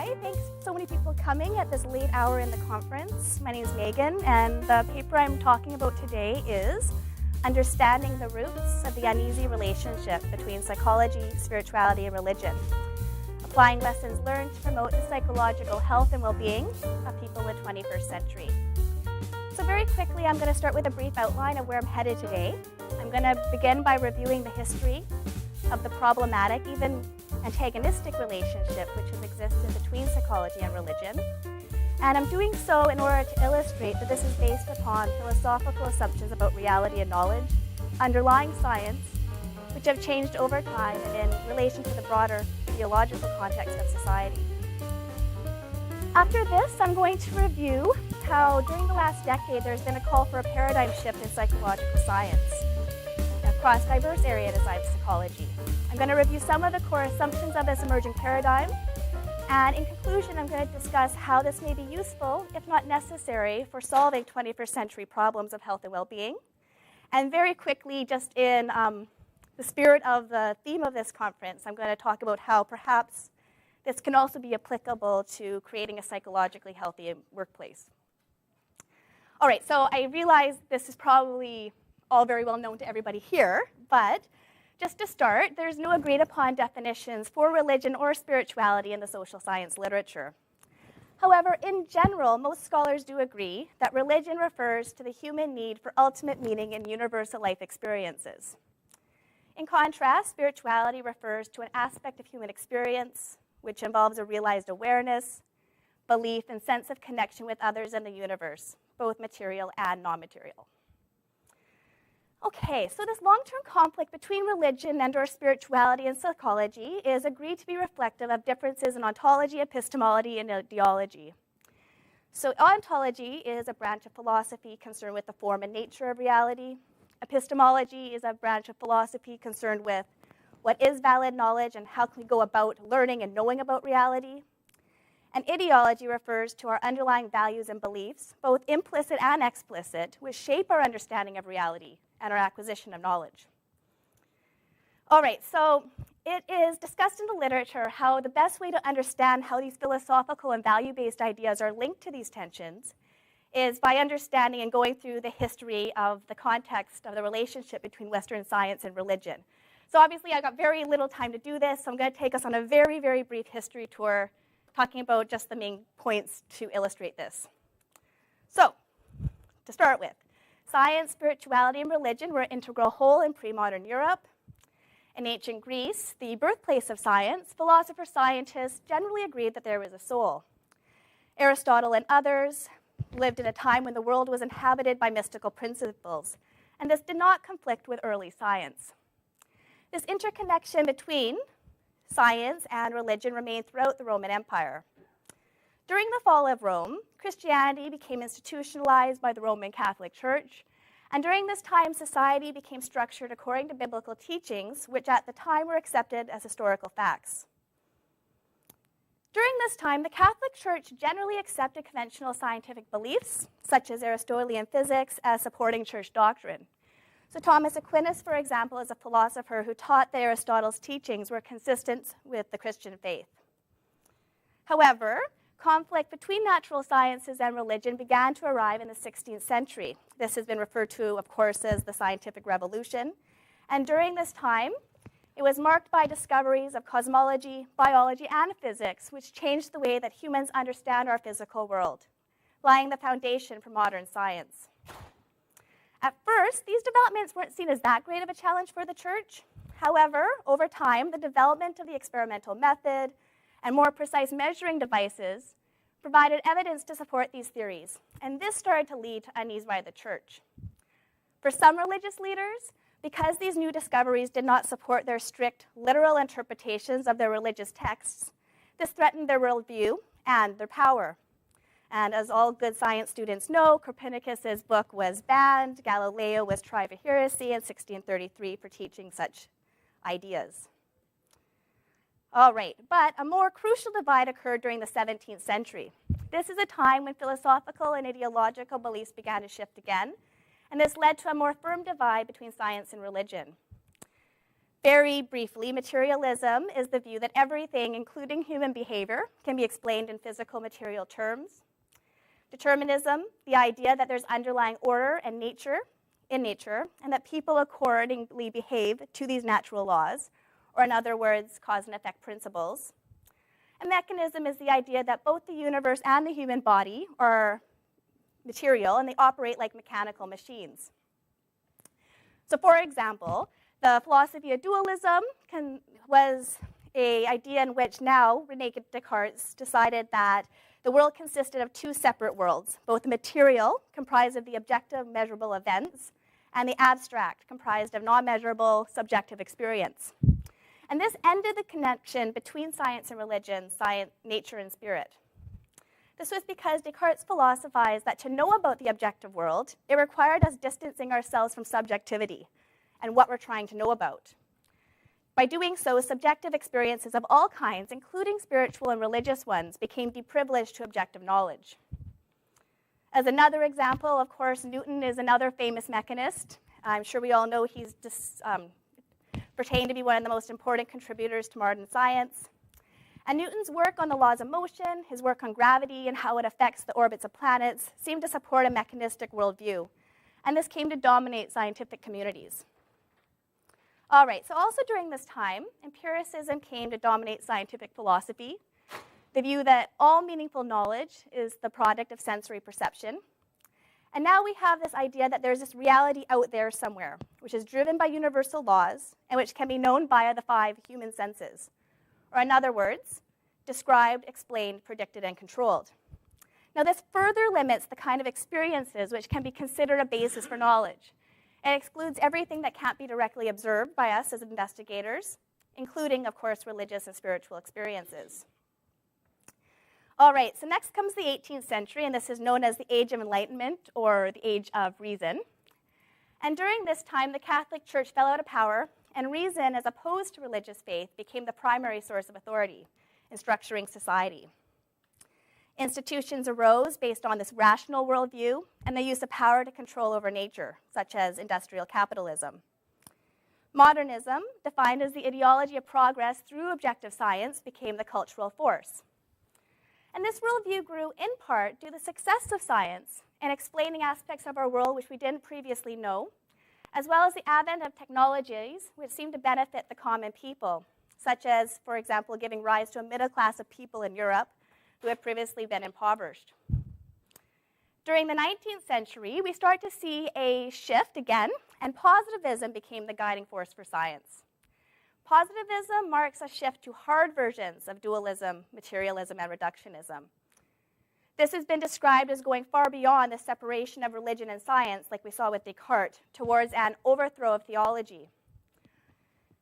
Hi, thanks so many people coming at this late hour in the conference. My name is Megan, and the paper I'm talking about today is Understanding the Roots of the Uneasy Relationship Between Psychology, Spirituality, and Religion. Applying lessons learned to promote the psychological health and well-being of people in the 21st century. So very quickly, I'm going to start with a brief outline of where I'm headed today. I'm going to begin by reviewing the history of the problematic, even antagonistic relationship which has existed between psychology and religion. And I'm doing so in order to illustrate that this is based upon philosophical assumptions about reality and knowledge, underlying science, which have changed over time and in relation to the broader theological context of society. After this, I'm going to review how during the last decade there's been a call for a paradigm shift in psychological science across diverse areas of psychology. I'm going to review some of the core assumptions of this emerging paradigm, and in conclusion, I'm going to discuss how this may be useful, if not necessary, for solving 21st century problems of health and well-being. And very quickly, just in the spirit of the theme of this conference, I'm going to talk about how perhaps this can also be applicable to creating a psychologically healthy workplace. All right, so I realize this is probably all very well known to everybody here, but just to start, there's no agreed upon definitions for religion or spirituality in the social science literature. However, in general, most scholars do agree that religion refers to the human need for ultimate meaning in universal life experiences. In contrast, spirituality refers to an aspect of human experience which involves a realized awareness, belief, and sense of connection with others in the universe, both material and non-material. Okay, so this long-term conflict between religion and/or spirituality and psychology is agreed to be reflective of differences in ontology, epistemology, and ideology. So ontology is a branch of philosophy concerned with the form and nature of reality. Epistemology is a branch of philosophy concerned with what is valid knowledge and how can we go about learning and knowing about reality. And ideology refers to our underlying values and beliefs, both implicit and explicit, which shape our understanding of reality and our acquisition of knowledge. All right, so it is discussed in the literature how the best way to understand how these philosophical and value-based ideas are linked to these tensions is by understanding and going through the history of the context of the relationship between Western science and religion. So obviously I've got very little time to do this, so I'm going to take us on a very, very brief history tour talking about just the main points to illustrate this. So, to start with, science, spirituality, and religion were an integral whole in pre-modern Europe. In ancient Greece, the birthplace of science, philosophers-scientists generally agreed that there was a soul. Aristotle and others lived in a time when the world was inhabited by mystical principles, and this did not conflict with early science. This interconnection between science and religion remained throughout the Roman Empire. During the fall of Rome, Christianity became institutionalized by the Roman Catholic Church, and during this time, society became structured according to biblical teachings, which at the time were accepted as historical facts. During this time, the Catholic Church generally accepted conventional scientific beliefs, such as Aristotelian physics, as supporting church doctrine. So Thomas Aquinas, for example, is a philosopher who taught that Aristotle's teachings were consistent with the Christian faith. However, conflict between natural sciences and religion began to arrive in the 16th century. This has been referred to, of course, as the scientific revolution. And during this time, it was marked by discoveries of cosmology, biology, and physics, which changed the way that humans understand our physical world, laying the foundation for modern science. At first, these developments weren't seen as that great of a challenge for the church. However, over time, the development of the experimental method and more precise measuring devices provided evidence to support these theories, and this started to lead to unease by the church. For some religious leaders, because these new discoveries did not support their strict literal interpretations of their religious texts, this threatened their worldview and their power. And as all good science students know, Copernicus's book was banned, Galileo was tried for heresy in 1633 for teaching such ideas. All right, but a more crucial divide occurred during the 17th century. This is a time when philosophical and ideological beliefs began to shift again, and this led to a more firm divide between science and religion. Very briefly, materialism is the view that everything, including human behavior, can be explained in physical material terms. Determinism, the idea that there's underlying order and nature in nature, and that people accordingly behave to these natural laws, or in other words, cause and effect principles. And mechanism is the idea that both the universe and the human body are material, and they operate like mechanical machines. So for example, the philosophy of dualism was an idea in which now René Descartes decided that the world consisted of two separate worlds, both the material, comprised of the objective, measurable events, and the abstract, comprised of non-measurable, subjective experience. And this ended the connection between science and religion, science, nature, and spirit. This was because Descartes philosophized that to know about the objective world, it required us distancing ourselves from subjectivity and what we're trying to know about. By doing so, subjective experiences of all kinds, including spiritual and religious ones, became deprivileged to objective knowledge. As another example, of course, Newton is another famous mechanist. I'm sure we all know he's pertained to be one of the most important contributors to modern science. And Newton's work on the laws of motion, his work on gravity and how it affects the orbits of planets, seemed to support a mechanistic worldview. And this came to dominate scientific communities. All right, so also during this time, empiricism came to dominate scientific philosophy. The view that all meaningful knowledge is the product of sensory perception. And now we have this idea that there's this reality out there somewhere, which is driven by universal laws and which can be known via the 5 human senses. Or in other words, described, explained, predicted, and controlled. Now this further limits the kind of experiences which can be considered a basis for knowledge. It excludes everything that can't be directly observed by us as investigators, including, of course, religious and spiritual experiences. All right, so next comes the 18th century, and this is known as the Age of Enlightenment, or the Age of Reason. And during this time, the Catholic Church fell out of power, and reason, as opposed to religious faith, became the primary source of authority in structuring society. Institutions arose based on this rational worldview and the use of power to control over nature, such as industrial capitalism. Modernism, defined as the ideology of progress through objective science, became the cultural force. And this worldview grew in part due to the success of science in explaining aspects of our world which we didn't previously know, as well as the advent of technologies which seemed to benefit the common people, such as, for example, giving rise to a middle class of people in Europe who had previously been impoverished. During the 19th century, we start to see a shift again, and positivism became the guiding force for science. Positivism marks a shift to hard versions of dualism, materialism, and reductionism. This has been described as going far beyond the separation of religion and science, like we saw with Descartes, towards an overthrow of theology.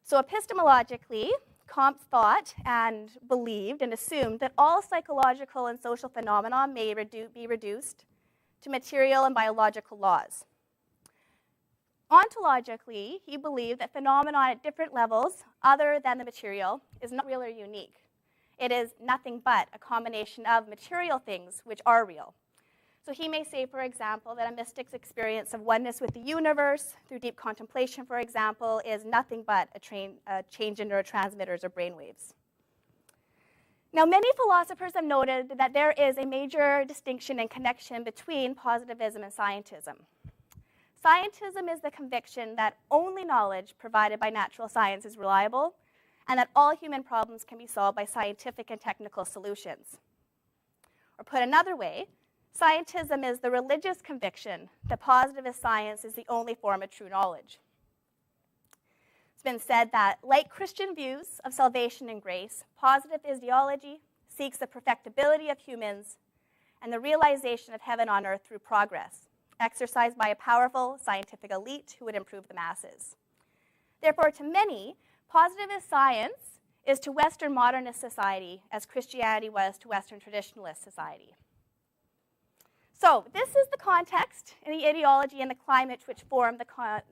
So epistemologically, Comte thought and believed and assumed that all psychological and social phenomena may be reduced to material and biological laws. Ontologically, he believed that phenomena at different levels, other than the material, is not real or unique. It is nothing but a combination of material things which are real. So he may say, for example, that a mystic's experience of oneness with the universe through deep contemplation, for example, is nothing but a change in neurotransmitters or brainwaves. Now, many philosophers have noted that there is a major distinction and connection between positivism and scientism. Scientism is the conviction that only knowledge provided by natural science is reliable, and that all human problems can be solved by scientific and technical solutions. Or put another way, scientism is the religious conviction that positivist science is the only form of true knowledge. It's been said that, like Christian views of salvation and grace, positive ideology seeks the perfectibility of humans and the realization of heaven on earth through progress, exercised by a powerful scientific elite who would improve the masses. Therefore, to many, positivist science is to Western modernist society as Christianity was to Western traditionalist society. So this is the context and the ideology and the climate which formed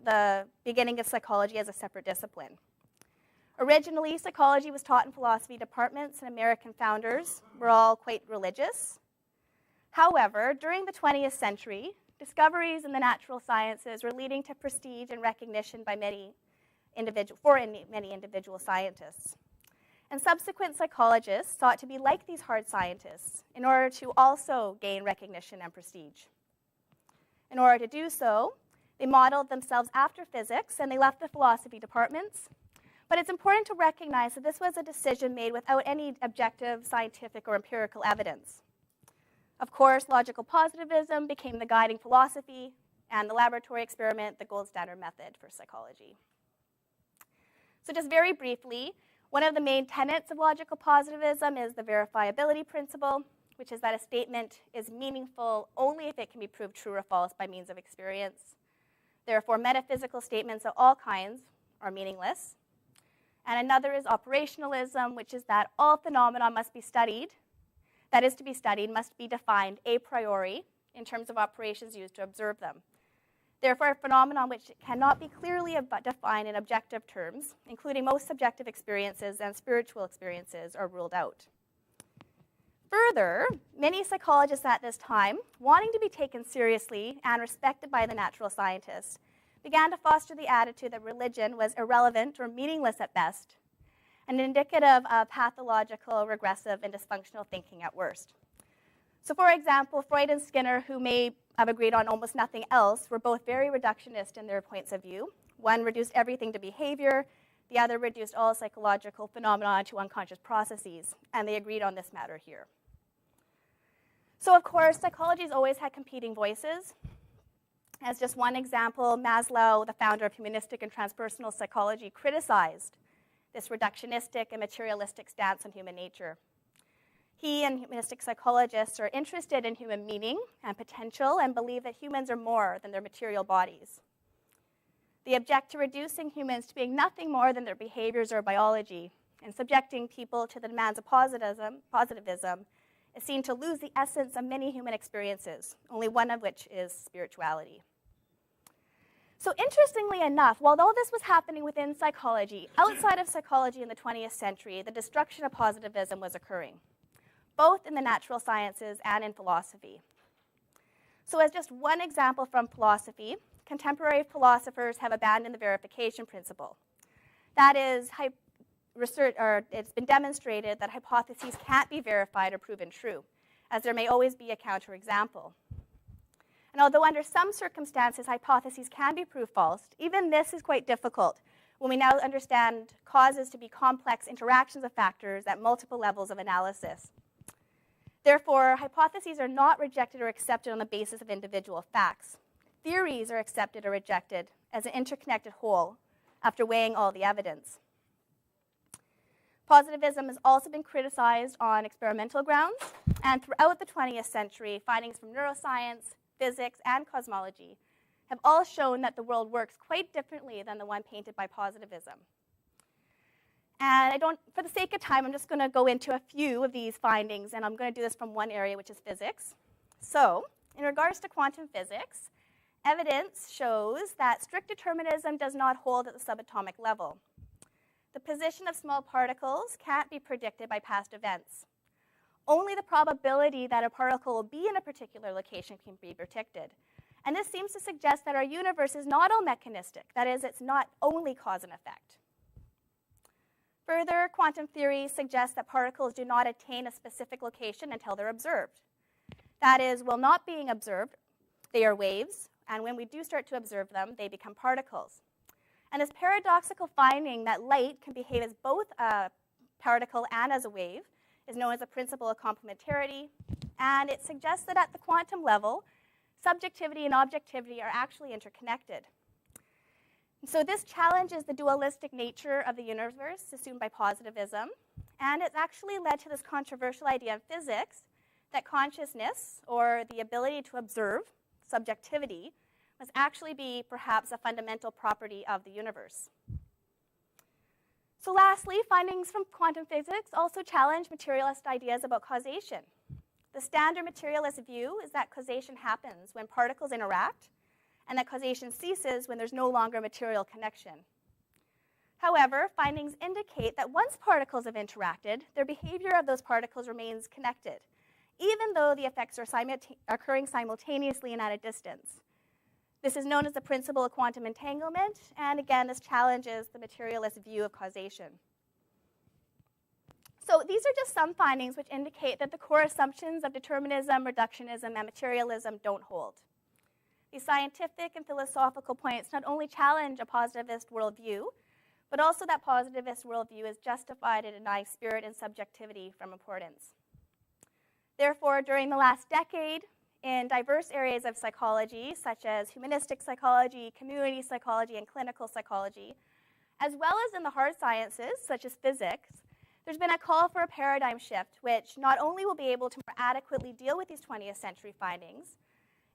the beginning of psychology as a separate discipline. Originally, psychology was taught in philosophy departments, and American founders were all quite religious. However, during the 20th century, discoveries in the natural sciences were leading to prestige and recognition by many many individual scientists. And subsequent psychologists sought to be like these hard scientists in order to also gain recognition and prestige. In order to do so, they modeled themselves after physics, and they left the philosophy departments. But it's important to recognize that this was a decision made without any objective, scientific, or empirical evidence. Of course, logical positivism became the guiding philosophy, and the laboratory experiment the gold standard method for psychology. So just very briefly, one of the main tenets of logical positivism is the verifiability principle, which is that a statement is meaningful only if it can be proved true or false by means of experience. Therefore, metaphysical statements of all kinds are meaningless. And another is operationalism, which is that all phenomena must be studied, that is to be studied, must be defined a priori in terms of operations used to observe them. Therefore, a phenomenon which cannot be clearly defined in objective terms, including most subjective experiences and spiritual experiences, are ruled out. Further, many psychologists at this time, wanting to be taken seriously and respected by the natural scientists, began to foster the attitude that religion was irrelevant or meaningless at best, and indicative of pathological, regressive, and dysfunctional thinking at worst. So for example, Freud and Skinner, who may have agreed on almost nothing else, were both very reductionist in their points of view. One reduced everything to behavior, the other reduced all psychological phenomena to unconscious processes, and they agreed on this matter here. So of course, psychology has always had competing voices. As just one example, Maslow, the founder of humanistic and transpersonal psychology, criticized this reductionistic and materialistic stance on human nature. He and humanistic psychologists are interested in human meaning and potential and believe that humans are more than their material bodies. They object to reducing humans to being nothing more than their behaviors or biology, and subjecting people to the demands of positivism is seen to lose the essence of many human experiences, only one of which is spirituality. So interestingly enough, while all this was happening within psychology, outside of psychology in the 20th century, the destruction of positivism was occurring, both in the natural sciences and in philosophy. So as just one example from philosophy, contemporary philosophers have abandoned the verification principle. That is, it's been demonstrated that hypotheses can't be verified or proven true, as there may always be a counterexample. And although under some circumstances hypotheses can be proved false, even this is quite difficult when we now understand causes to be complex interactions of factors at multiple levels of analysis. Therefore, hypotheses are not rejected or accepted on the basis of individual facts. Theories are accepted or rejected as an interconnected whole after weighing all the evidence. Positivism has also been criticized on experimental grounds, and throughout the 20th century, findings from neuroscience, physics, and cosmology have all shown that the world works quite differently than the one painted by positivism. And for the sake of time, I'm just going to go into a few of these findings, and I'm going to do this from one area, which is physics. So, in regards to quantum physics, evidence shows that strict determinism does not hold at the subatomic level. The position of small particles can't be predicted by past events. Only the probability that a particle will be in a particular location can be predicted. And this seems to suggest that our universe is not all mechanistic. That is, it's not only cause and effect. Further, quantum theory suggests that particles do not attain a specific location until they're observed. That is, while not being observed, they are waves, and when we do start to observe them, they become particles. And this paradoxical finding that light can behave as both a particle and as a wave is known as the principle of complementarity, and it suggests that at the quantum level, subjectivity and objectivity are actually interconnected. So this challenges the dualistic nature of the universe assumed by positivism, and it's actually led to this controversial idea in physics that consciousness, or the ability to observe, subjectivity, must actually be perhaps a fundamental property of the universe. So lastly, findings from quantum physics also challenge materialist ideas about causation. The standard materialist view is that causation happens when particles interact, and that causation ceases when there's no longer a material connection. However, findings indicate that once particles have interacted, their behavior of those particles remains connected, even though the effects are occurring simultaneously and at a distance. This is known as the principle of quantum entanglement, and again, this challenges the materialist view of causation. So these are just some findings which indicate that the core assumptions of determinism, reductionism, and materialism don't hold. These scientific and philosophical points not only challenge a positivist worldview, but also that positivist worldview is justified in denying spirit and subjectivity from importance. Therefore, during the last decade, in diverse areas of psychology, such as humanistic psychology, community psychology, and clinical psychology, as well as in the hard sciences, such as physics, there's been a call for a paradigm shift, which not only will be able to more adequately deal with these 20th century findings,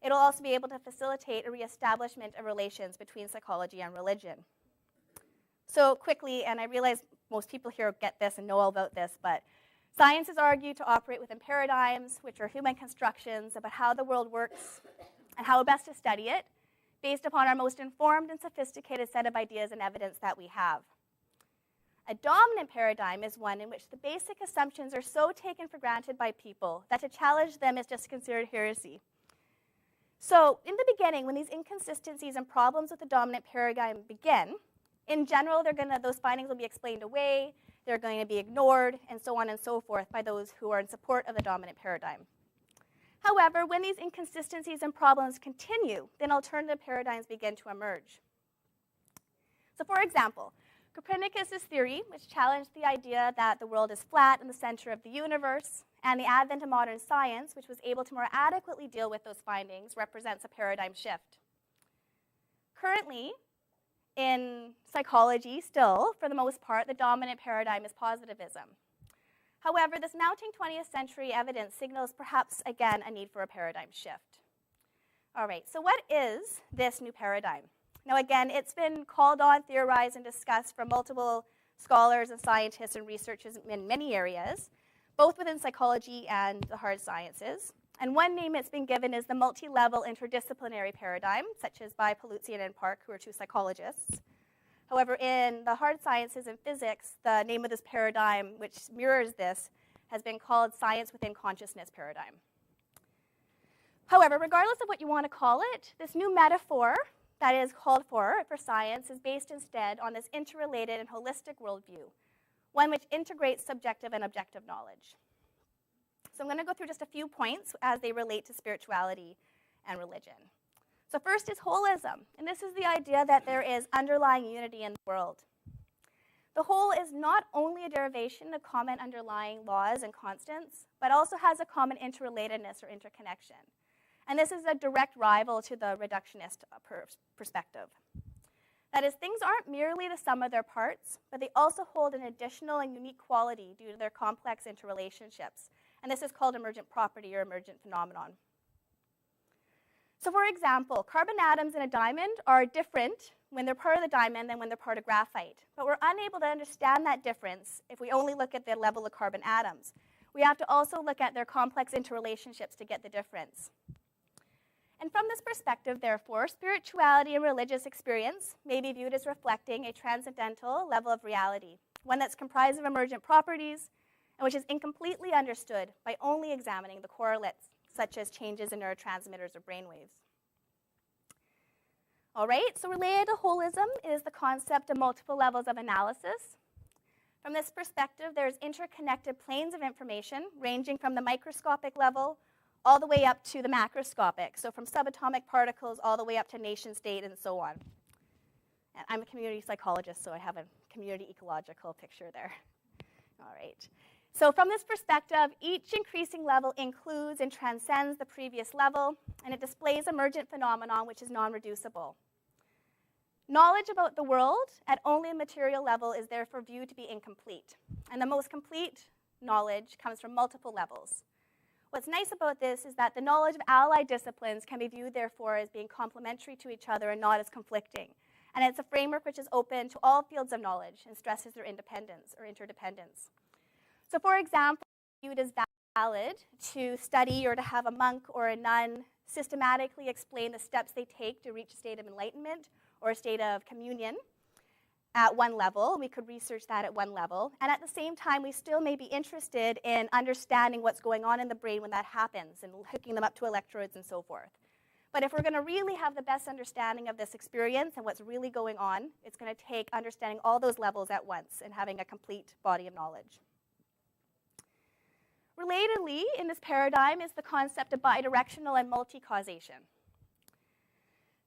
it'll also be able to facilitate a reestablishment of relations between psychology and religion. So quickly, and I realize most people here get this and know all about this, but science is argued to operate within paradigms, which are human constructions about how the world works and how best to study it, based upon our most informed and sophisticated set of ideas and evidence that we have. A dominant paradigm is one in which the basic assumptions are so taken for granted by people that to challenge them is just considered heresy. So in the beginning, when these inconsistencies and problems with the dominant paradigm begin, in general, those findings will be explained away, they're going to be ignored, and so on and so forth by those who are in support of the dominant paradigm. However, when these inconsistencies and problems continue, then alternative paradigms begin to emerge. So for example, Copernicus' theory, which challenged the idea that the world is flat in the center of the universe, and the advent of modern science, which was able to more adequately deal with those findings, represents a paradigm shift. Currently, in psychology still, for the most part, the dominant paradigm is positivism. However, this mounting 20th century evidence signals perhaps, again, a need for a paradigm shift. All right, so what is this new paradigm? Now, again, it's been called on, theorized, and discussed from multiple scholars and scientists and researchers in many areas, both within psychology and the hard sciences. And one name it's been given is the multi-level interdisciplinary paradigm, such as by Paluzzian and Park, who are two psychologists. However, in the hard sciences and physics, the name of this paradigm, which mirrors this, has been called science within consciousness paradigm. However, regardless of what you want to call it, this new metaphor that is called for science is based instead on this interrelated and holistic worldview, one which integrates subjective and objective knowledge. So I'm going to go through just a few points as they relate to spirituality and religion. So first is holism, and this is the idea that there is underlying unity in the world. The whole is not only a derivation of common underlying laws and constants, but also has a common interrelatedness or interconnection. And this is a direct rival to the reductionist perspective. That is, things aren't merely the sum of their parts, but they also hold an additional and unique quality due to their complex interrelationships. And this is called emergent property or emergent phenomenon. So for example, carbon atoms in a diamond are different when they're part of the diamond than when they're part of graphite. But we're unable to understand that difference if we only look at the level of carbon atoms. We have to also look at their complex interrelationships to get the difference. And from this perspective, therefore, spirituality and religious experience may be viewed as reflecting a transcendental level of reality, one that's comprised of emergent properties and which is incompletely understood by only examining the correlates, such as changes in neurotransmitters or brainwaves. All right, so related to holism is the concept of multiple levels of analysis. From this perspective, there's interconnected planes of information ranging from the microscopic level all the way up to the macroscopic, so from subatomic particles all the way up to nation state and so on. And I'm a community psychologist, so I have a community ecological picture there. All right. So from this perspective, each increasing level includes and transcends the previous level, and it displays emergent phenomenon which is non-reducible. Knowledge about the world at only a material level is therefore viewed to be incomplete, and the most complete knowledge comes from multiple levels. What's nice about this is that the knowledge of allied disciplines can be viewed, therefore, as being complementary to each other and not as conflicting. And it's a framework which is open to all fields of knowledge and stresses their independence or interdependence. So for example, viewed as valid to study or to have a monk or a nun systematically explain the steps they take to reach a state of enlightenment or a state of communion at one level. We could research that at one level. And at the same time, we still may be interested in understanding what's going on in the brain when that happens and hooking them up to electrodes and so forth. But if we're going to really have the best understanding of this experience and what's really going on, it's going to take understanding all those levels at once and having a complete body of knowledge. Relatedly, in this paradigm is the concept of bidirectional and multi-causation.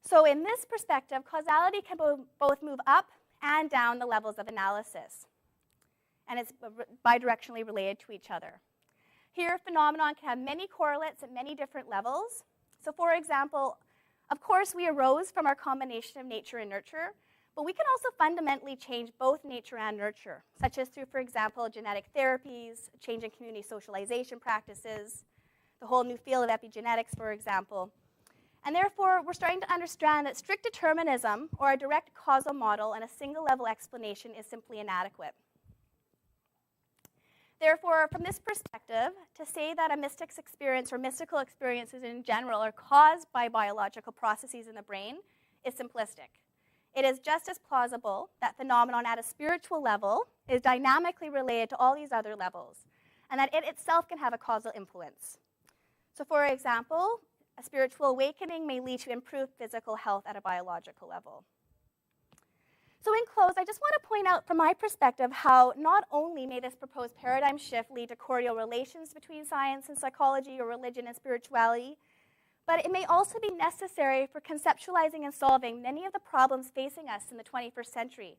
So in this perspective, causality can both move up and down the levels of analysis, and it's bidirectionally related to each other. Here, phenomenon can have many correlates at many different levels. So for example, of course, we arose from our combination of nature and nurture, but we can also fundamentally change both nature and nurture, such as through, for example, genetic therapies, change in community socialization practices, the whole new field of epigenetics, for example. And therefore, we're starting to understand that strict determinism, or a direct causal model and a single level explanation, is simply inadequate. Therefore, from this perspective, to say that a mystic's experience or mystical experiences in general are caused by biological processes in the brain is simplistic. It is just as plausible that phenomenon at a spiritual level is dynamically related to all these other levels, and that it itself can have a causal influence. So for example, a spiritual awakening may lead to improved physical health at a biological level. So in close, I just want to point out from my perspective how not only may this proposed paradigm shift lead to cordial relations between science and psychology or religion and spirituality, but it may also be necessary for conceptualizing and solving many of the problems facing us in the 21st century,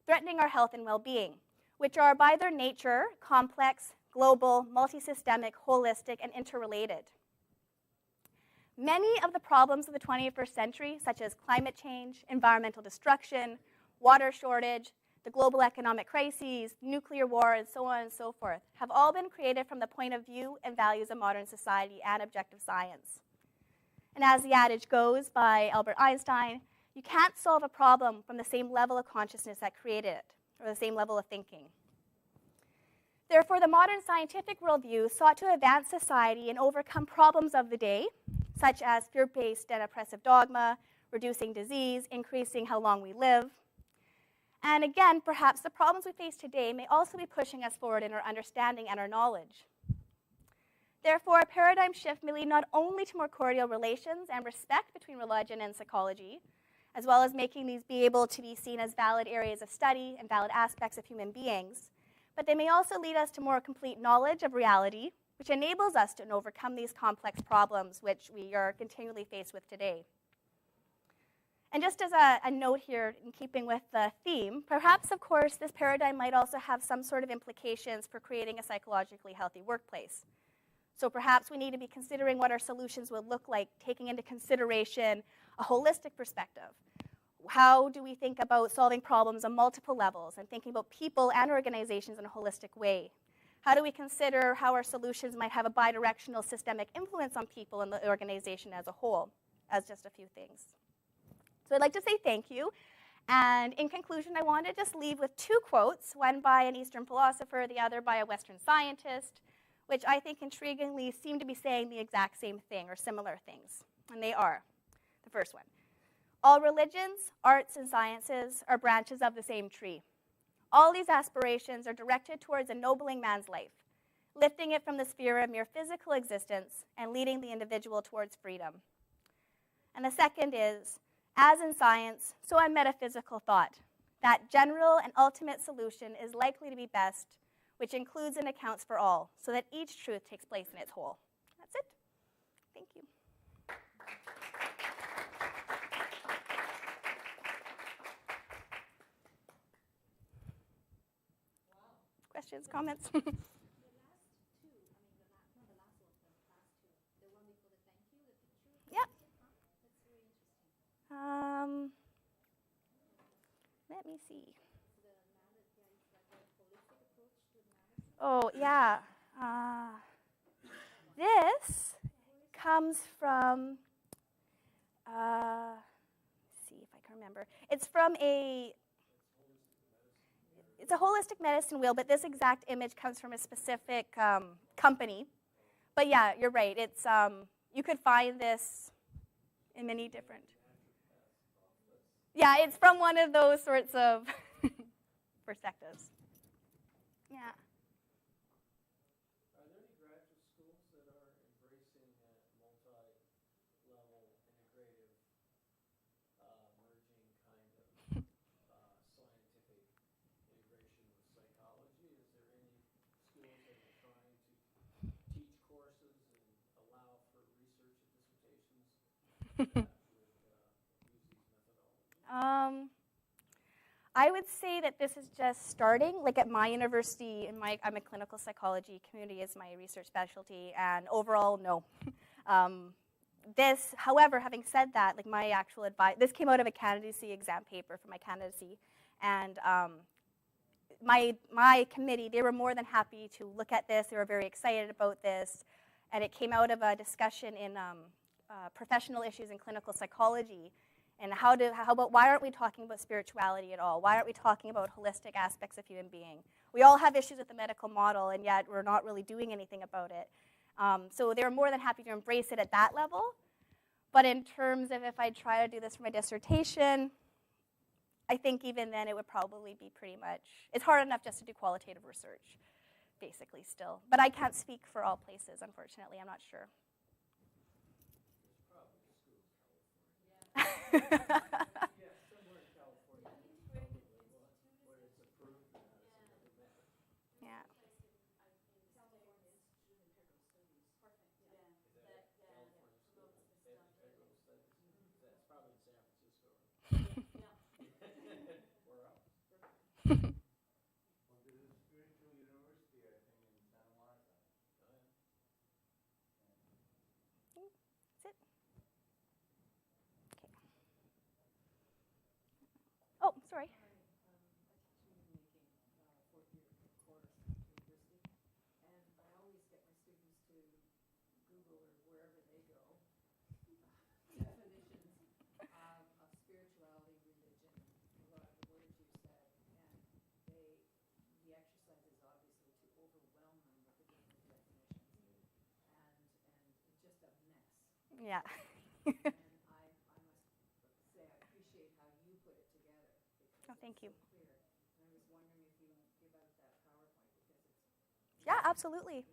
threatening our health and well-being, which are by their nature complex, global, multisystemic, holistic, and interrelated. Many of the problems of the 21st century, such as climate change, environmental destruction, water shortage, the global economic crises, nuclear war, and so on and so forth, have all been created from the point of view and values of modern society and objective science. And as the adage goes by Albert Einstein, you can't solve a problem from the same level of consciousness that created it, or the same level of thinking. Therefore, the modern scientific worldview sought to advance society and overcome problems of the day, such as fear-based and oppressive dogma, reducing disease, increasing how long we live. And again, perhaps the problems we face today may also be pushing us forward in our understanding and our knowledge. Therefore, a paradigm shift may lead not only to more cordial relations and respect between religion and psychology, as well as making these be able to be seen as valid areas of study and valid aspects of human beings, but they may also lead us to more complete knowledge of reality, which enables us to overcome these complex problems which we are continually faced with today. And just as a note here, in keeping with the theme, perhaps, of course, this paradigm might also have some sort of implications for creating a psychologically healthy workplace. So perhaps we need to be considering what our solutions would look like, taking into consideration a holistic perspective. How do we think about solving problems on multiple levels and thinking about people and organizations in a holistic way? How do we consider how our solutions might have a bidirectional systemic influence on people and the organization as a whole, as just a few things. So I'd like to say thank you. And in conclusion, I want to just leave with two quotes, one by an Eastern philosopher, the other by a Western scientist, which I think intriguingly seem to be saying the exact same thing or similar things. And they are, the first one, all religions, arts, and sciences are branches of the same tree. All these aspirations are directed towards ennobling man's life, lifting it from the sphere of mere physical existence and leading the individual towards freedom. And the second is, as in science, so in metaphysical thought, that general and ultimate solution is likely to be best, which includes and accounts for all, so that each truth takes place in its whole. That's it. Thank you. Questions, comments? Let me see. Oh, yeah. This comes from, let's see if I can remember. It's from it's a holistic medicine wheel, but this exact image comes from a specific company. But yeah, you're right. It's, you could find this in many different. Yeah, it's from one of those sorts of perspectives. Yeah. Are there any graduate schools that are embracing multi-level I would say that this is just starting. Like at my university, I'm a clinical psychology, community is my research specialty, and overall, no. However, having said that, like my actual advice, this came out of a candidacy exam paper for my candidacy, and my committee, they were more than happy to look at this. They were very excited about this, and it came out of a discussion in professional issues in clinical psychology. And why aren't we talking about spirituality at all? Why aren't we talking about holistic aspects of human being? We all have issues with the medical model, and yet we're not really doing anything about it. So they were more than happy to embrace it at that level. But in terms of if I try to do this for my dissertation, I think even then it would probably be pretty much, it's hard enough just to do qualitative research, basically still. But I can't speak for all places, unfortunately. I'm not sure. Oh, sorry. Yeah. Oh, thank you. Yeah, absolutely.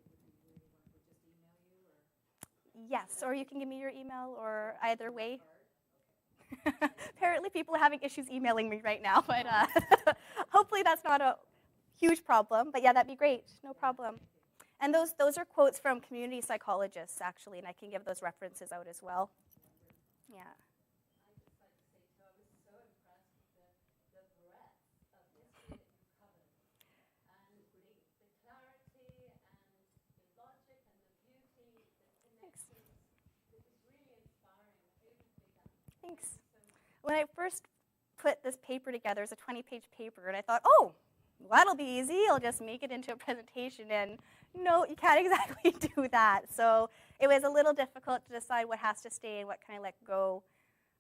Yes, or you can give me your email, or either way. Apparently people are having issues emailing me right now, but hopefully that's not a huge problem. But yeah, that'd be great. No problem. And those are quotes from community psychologists, actually, and I can give those references out as well. Yeah. Thanks. When I first put this paper together, it was a 20-page paper, and I thought, oh, well, that'll be easy. I'll just make it into a presentation. And no, you can't exactly do that. So it was a little difficult to decide what has to stay and what can I let go.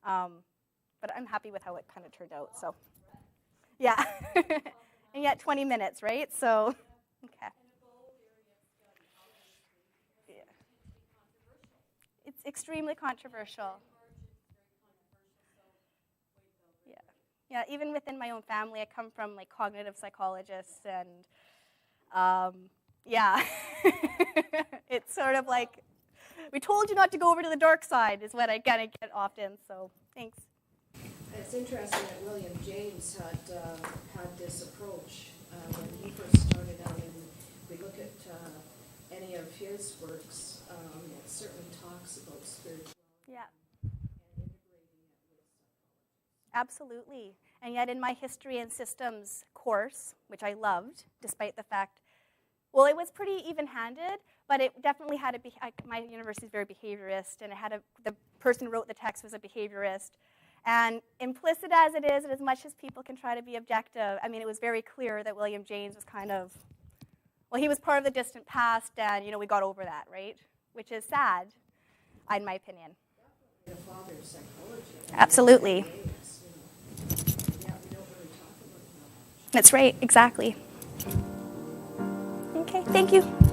But I'm happy with how it kind of turned out. So yeah. And yet 20 minutes, right? So, okay. Yeah. It's extremely controversial. Yeah, even within my own family, I come from like cognitive psychologists, and yeah, it's sort of like, we told you not to go over to the dark side is what I kind of get often, so thanks. It's interesting that William James had this approach when he first started out, and we look at any of his works, it certainly talks about spirituality. Yeah. Absolutely. And yet in my history and systems course, which I loved, despite the fact, well, it was pretty even-handed, but it definitely had my university is very behaviorist, and it had the person who wrote the text was a behaviorist. And implicit as it is, and as much as people can try to be objective, I mean, it was very clear that William James was kind of, well, he was part of the distant past, and, we got over that, right? Which is sad, in my opinion. The father of psychology. Absolutely. Really talk about that. That's right, exactly. Okay, thank you.